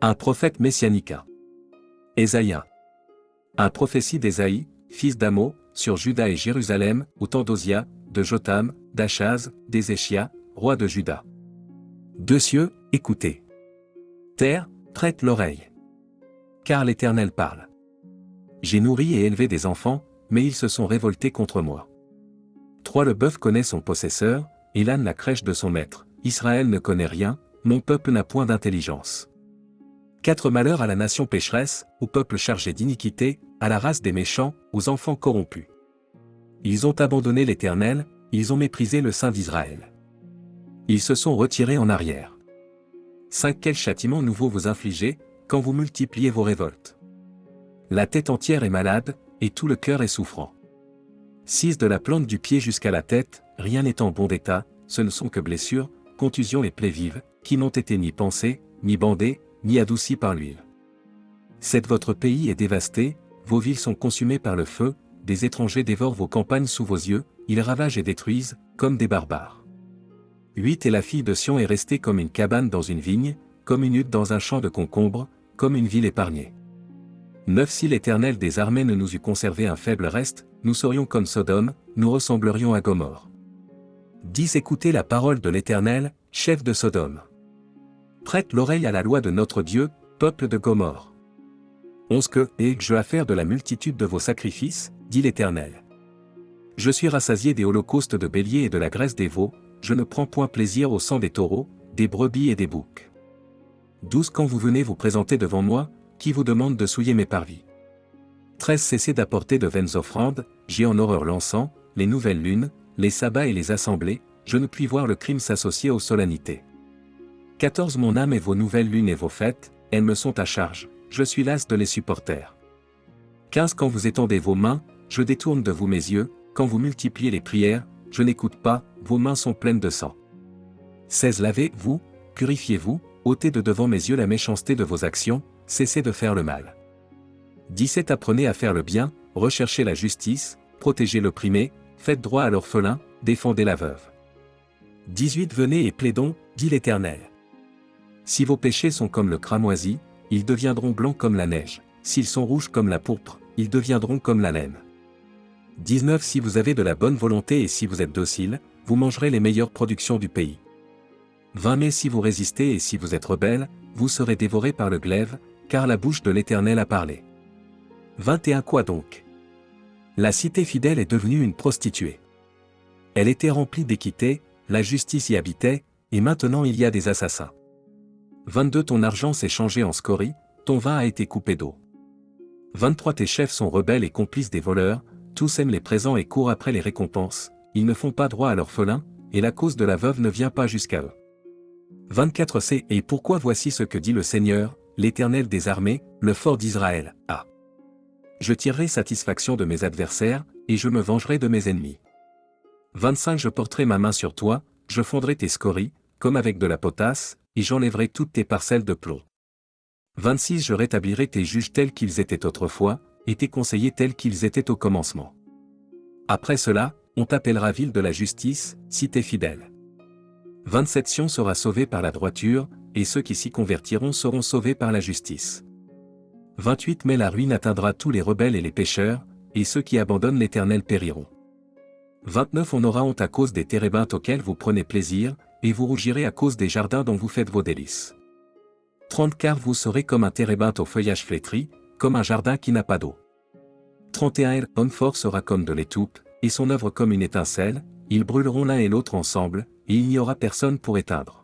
Un prophète messianique. Ésaïe. Un prophétie d'Ésaïe, fils d'Amo, sur Juda et Jérusalem, au temps d'Osia, de Jotham, d'Achaz, d'Ézéchia, roi de Juda. Deux cieux, écoutez. Terre, prête l'oreille. Car l'Éternel parle. J'ai nourri et élevé des enfants, mais ils se sont révoltés contre moi. 3. Le bœuf connaît son possesseur, et l'âne la crèche de son maître. Israël ne connaît rien, mon peuple n'a point d'intelligence. 4. Malheur à la nation pécheresse, au peuple chargé d'iniquité, à la race des méchants, aux enfants corrompus. Ils ont abandonné l'Éternel, ils ont méprisé le Saint d'Israël. Ils se sont retirés en arrière. 5. Quel châtiment nouveau vous infligez, quand vous multipliez vos révoltes. La tête entière est malade, et tout le cœur est souffrant. 6. De la plante du pied jusqu'à la tête, rien n'est en bon état, ce ne sont que blessures, contusions et plaies vives, qui n'ont été ni pansées, ni bandées, ni adoucies par l'huile. 7. Votre pays est dévasté, vos villes sont consumées par le feu, des étrangers dévorent vos campagnes sous vos yeux, ils ravagent et détruisent, comme des barbares. 8. Et la fille de Sion est restée comme une cabane dans une vigne, comme une hutte dans un champ de concombres, comme une ville épargnée. 9. Si l'Éternel des armées ne nous eût conservé un faible reste, nous serions comme Sodome, nous ressemblerions à Gomorrhe. 10. Écoutez la parole de l'Éternel, chef de Sodome. Prête l'oreille à la loi de notre Dieu, peuple de Gomorrhe. 11. Que ai-je à faire de la multitude de vos sacrifices, dit l'Éternel. Je suis rassasié des holocaustes de béliers et de la graisse des veaux, je ne prends point plaisir au sang des taureaux, des brebis et des boucs. 12. Quand vous venez vous présenter devant moi, qui vous demande de souiller mes parvis. 13. Cessez d'apporter de vaines offrandes, j'ai en horreur l'encens, les nouvelles lunes, les sabbats et les assemblées, je ne puis voir le crime s'associer aux solennités. 14. Mon âme et vos nouvelles lunes et vos fêtes, elles me sont à charge, je suis las de les supporter. 15. Quand vous étendez vos mains, je détourne de vous mes yeux, quand vous multipliez les prières, je n'écoute pas, vos mains sont pleines de sang. 16. Lavez-vous, purifiez-vous, ôtez de devant mes yeux la méchanceté de vos actions, cessez de faire le mal. 17. Apprenez à faire le bien, recherchez la justice, protégez l'opprimé, faites droit à l'orphelin, défendez la veuve. 18. Venez et plaidons, dit l'Éternel. Si vos péchés sont comme le cramoisi, ils deviendront blancs comme la neige, s'ils sont rouges comme la pourpre, ils deviendront comme la laine. 19. Si vous avez de la bonne volonté et si vous êtes docile, vous mangerez les meilleures productions du pays. 20. Mais si vous résistez et si vous êtes rebelles, vous serez dévorés par le glaive, car la bouche de l'Éternel a parlé. 21. Quoi donc? La cité fidèle est devenue une prostituée. Elle était remplie d'équité, la justice y habitait, et maintenant il y a des assassins. 22. Ton argent s'est changé en scorie, ton vin a été coupé d'eau. 23. Tes chefs sont rebelles et complices des voleurs, tous aiment les présents et courent après les récompenses, ils ne font pas droit à l'orphelin, et la cause de la veuve ne vient pas jusqu'à eux. 24. C'est et pourquoi voici ce que dit le Seigneur, l'Éternel des armées, le fort d'Israël, ah. Je tirerai satisfaction de mes adversaires, et je me vengerai de mes ennemis. 25. Je porterai ma main sur toi, je fondrai tes scories, comme avec de la potasse, et j'enlèverai toutes tes parcelles de plomb. 26. Je rétablirai tes juges tels qu'ils étaient autrefois, et tes conseillers tels qu'ils étaient au commencement. Après cela, on t'appellera ville de la justice, cité fidèle. 27. Sion sera sauvée par la droiture, et ceux qui s'y convertiront seront sauvés par la justice. 28. Mais la ruine atteindra tous les rebelles et les pécheurs, et ceux qui abandonnent l'Éternel périront. 29. On aura honte à cause des térébintes auxquels vous prenez plaisir, et vous rougirez à cause des jardins dont vous faites vos délices. 30. Car vous serez comme un térébinthe au feuillage flétri, comme un jardin qui n'a pas d'eau. 31. Homme fort sera comme de l'étoupe, et son œuvre comme une étincelle, ils brûleront l'un et l'autre ensemble, et il n'y aura personne pour éteindre.